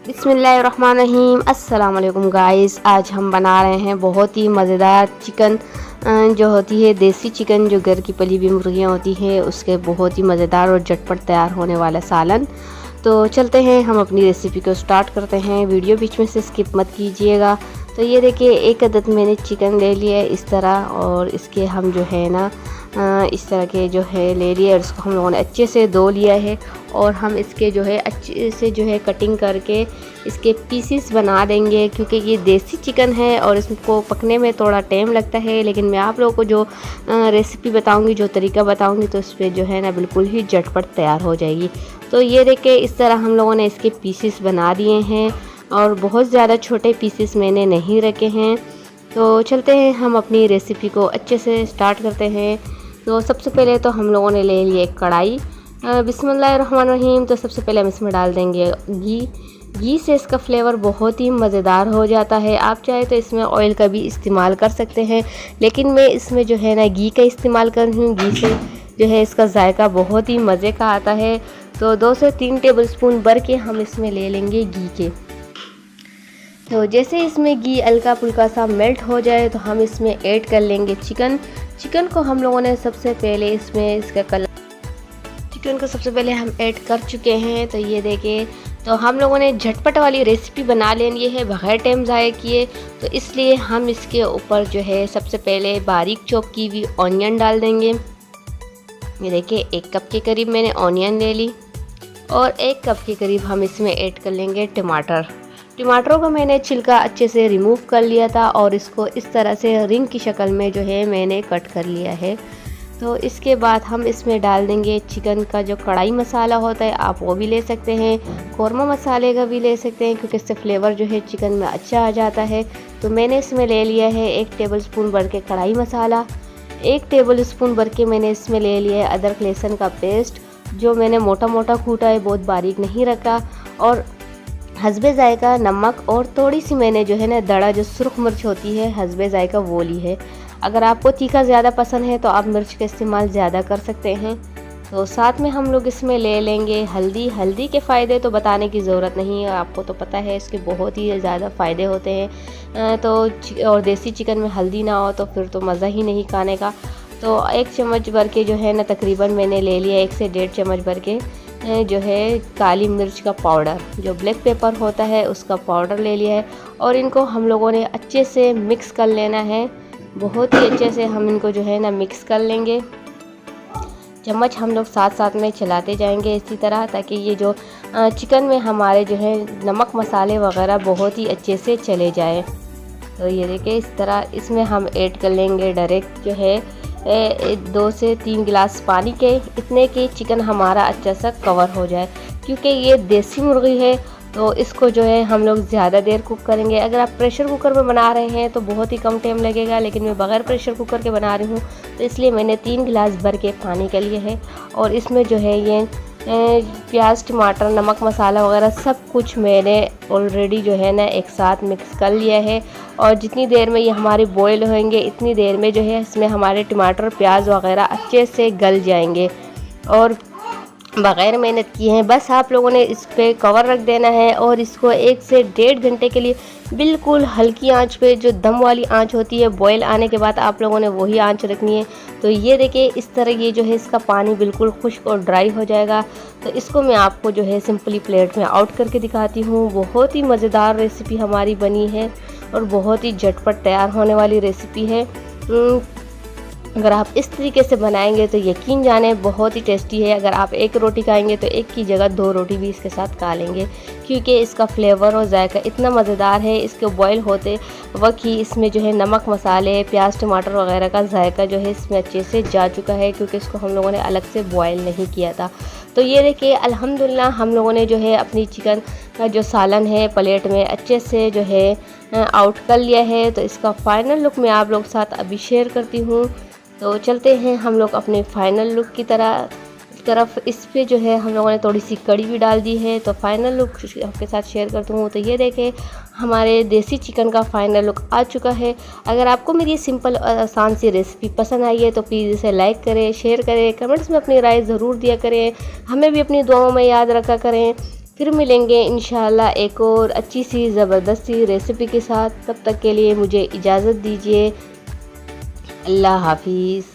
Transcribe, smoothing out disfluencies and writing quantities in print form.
बिस्मिल्लाहिर्रहमानिर्रहीम। अस्सलाम वालेकुम गाइस। आज हम बना रहे हैं बहुत ही मज़ेदार चिकन, जो होती है देसी चिकन, जो घर की पली हुई मुर्गियाँ होती हैं उसके बहुत ही मज़ेदार और झटपट तैयार होने वाला सालन। तो चलते हैं हम अपनी रेसिपी को स्टार्ट करते हैं। वीडियो बीच में से स्किप मत कीजिएगा। तो ये देखिए, एक अदद मैंने चिकन ले लिया है इस तरह, और इसके हम जो है ना इस तरह के जो है ले लिए, और इसको हम लोगों ने अच्छे से धो लिया है। और हम इसके जो है अच्छे से जो है कटिंग करके इसके पीसीस बना देंगे, क्योंकि ये देसी चिकन है और इसको पकने में थोड़ा टाइम लगता है। लेकिन मैं आप लोगों को जो रेसिपी बताऊंगी, जो तरीका बताऊंगी, तो इस पर जो है ना बिल्कुल ही झटपट तैयार हो जाएगी। तो ये देखिए, इस तरह हम लोगों ने इसके पीसीस बना दिए हैं, और बहुत ज़्यादा छोटे पीसीस मैंने नहीं रखे हैं। तो चलते हैं हम अपनी रेसिपी को अच्छे से स्टार्ट करते हैं। तो सबसे पहले तो हम लोगों ने ले लिया एक कढ़ाई। बिस्मिल्लाहिर्रहमानिर्रहीम। तो सबसे पहले हम इसमें डाल देंगे घी से इसका फ्लेवर बहुत ही मज़ेदार हो जाता है। आप चाहे तो इसमें ऑयल का भी इस्तेमाल कर सकते हैं, लेकिन मैं इसमें जो है ना घी का इस्तेमाल कर रही हूँ। घी से जो है इसका जायका बहुत ही मज़े का आता है। तो 2 से 3 टेबलस्पून भर के हम इसमें ले लेंगे घी के। तो जैसे इसमें घी हल्का फुल्का सा मेल्ट हो जाए, तो हम इसमें ऐड कर लेंगे चिकन को हम लोगों ने सबसे पहले इसमें इसका कलर चिकन को सबसे पहले हम ऐड कर चुके हैं। तो ये देखिए, तो हम लोगों ने झटपट वाली रेसिपी बना लेनी है बग़ैर टाइम ज़ाया किए। तो इसलिए हम इसके ऊपर जो है सबसे पहले बारीक चॉप की हुई ऑनियन डाल देंगे। ये देखिए, 1 कप के करीब मैंने ऑनियन ले ली, और 1 कप के करीब हम इसमें ऐड कर लेंगे टमाटरों को मैंने छिलका अच्छे से रिमूव कर लिया था, और इसको इस तरह से रिंग की शक्ल में जो है मैंने कट कर लिया है। तो इसके बाद हम इसमें डाल देंगे चिकन का जो कढ़ाई मसाला होता है, आप वो भी ले सकते हैं, कौरमा मसाले का भी ले सकते हैं, क्योंकि इससे फ्लेवर जो है चिकन में अच्छा आ जाता है। तो मैंने इसमें ले लिया है 1 टेबलस्पून भर के कढ़ाई मसाला। 1 टेबलस्पून भर के मैंने इसमें ले लिया है अदरक लहसुन का पेस्ट, जो मैंने मोटा मोटा कूटा है, बहुत बारीक नहीं रखा। और हस्बे जायका नमक, और थोड़ी सी मैंने जो है ना दड़ा जो सुर्ख मिर्च होती है हस्बे जायका वो ली है। अगर आपको तीखा ज़्यादा पसंद है तो आप मिर्च का इस्तेमाल ज़्यादा कर सकते हैं। तो साथ में हम लोग इसमें ले लेंगे हल्दी के फ़ायदे तो बताने की ज़रूरत नहीं है, आपको तो पता है इसके बहुत ही ज़्यादा फ़ायदे होते हैं। तो और देसी चिकन में हल्दी ना हो तो फिर तो मज़ा ही नहीं खाने का। तो 1 चम्मच भर के जो है ना तकरीबन मैंने ले लिया 1 से 1.5 चम्मच भर के जो है काली मिर्च का पाउडर, जो ब्लैक पेपर होता है उसका पाउडर ले लिया है। और इनको हम लोगों ने अच्छे से मिक्स कर लेना है, बहुत ही अच्छे से हम इनको जो है ना मिक्स कर लेंगे। चम्मच हम लोग साथ साथ में चलाते जाएंगे इसी तरह, ताकि ये जो चिकन में हमारे जो है नमक मसाले वगैरह बहुत ही अच्छे से चले जाए। तो ये देखिए, इस तरह इसमें हम ऐड कर लेंगे डायरेक्ट जो है 2 से 3 गिलास पानी के, इतने कि चिकन हमारा अच्छा सा कवर हो जाए। क्योंकि ये देसी मुर्गी है तो इसको जो है हम लोग ज़्यादा देर कुक करेंगे। अगर आप प्रेशर कुकर में बना रहे हैं तो बहुत ही कम टाइम लगेगा, लेकिन मैं बग़ैर प्रेशर कुकर के बना रही हूँ, तो इसलिए मैंने 3 गिलास भर के पानी का लिए है। और इसमें जो है ये प्याज, टमाटर, नमक, मसाला वगैरह सब कुछ मैंने ऑलरेडी जो है ना एक साथ मिक्स कर लिया है। और जितनी देर में ये हमारे बॉयल होंगे, इतनी देर में जो है इसमें हमारे टमाटर, प्याज वगैरह अच्छे से गल जाएंगे, और बग़ैर मेहनत किए हैं। बस आप लोगों ने इस पे कवर रख देना है, और इसको 1 से 1.5 घंटे के लिए बिल्कुल हल्की आंच पे, जो दम वाली आंच होती है, बॉयल आने के बाद आप लोगों ने वही आंच रखनी है। तो ये देखिए, इस तरह ये जो है इसका पानी बिल्कुल खुश्क और ड्राई हो जाएगा। तो इसको मैं आपको जो है सिंपली प्लेट में आउट करके दिखाती हूँ। बहुत ही मज़ेदार रेसिपी हमारी बनी है, और बहुत ही झटपट तैयार होने वाली रेसिपी है। अगर आप इस तरीके से बनाएंगे तो यकीन जाने बहुत ही टेस्टी है। अगर आप 1 रोटी खाएंगे तो 1 की जगह 2 रोटी भी इसके साथ खा लेंगे, क्योंकि इसका फ्लेवर और जायका इतना मज़ेदार है। इसके बॉयल होते वक्त ही इसमें जो है नमक, मसाले, प्याज, टमाटर वगैरह का जायका जो है इसमें अच्छे से जा चुका है, क्योंकि इसको हम लोगों ने अलग से बॉयल नहीं किया था। तो ये देखिए, अल्हम्दुलिल्लाह हम लोगों ने जो है अपनी चिकन का जो सालन है प्लेट में अच्छे से जो है आउट कर लिया है। तो इसका फ़ाइनल लुक मैं आप लोग साथ अभी शेयर करती हूँ। तो चलते हैं हम लोग अपने फाइनल लुक की तरफ। इस पे जो है हम लोगों ने थोड़ी सी कड़ी भी डाल दी है। तो फाइनल लुक आपके साथ शेयर करती हूँ। तो ये देखें, हमारे देसी चिकन का फाइनल लुक आ चुका है। अगर आपको मेरी सिंपल और आसान सी रेसिपी पसंद आई है तो प्लीज़ इसे लाइक करें, शेयर करें, कमेंट्स में अपनी राय ज़रूर दिया करें। हमें भी अपनी दुआओं में याद रखा करें। फिर मिलेंगे इंशाल्लाह एक और अच्छी सी ज़बरदस्त सी रेसिपी के साथ। तब तक के लिए मुझे इजाज़त दीजिए। अल्लाह हाफ़िज़।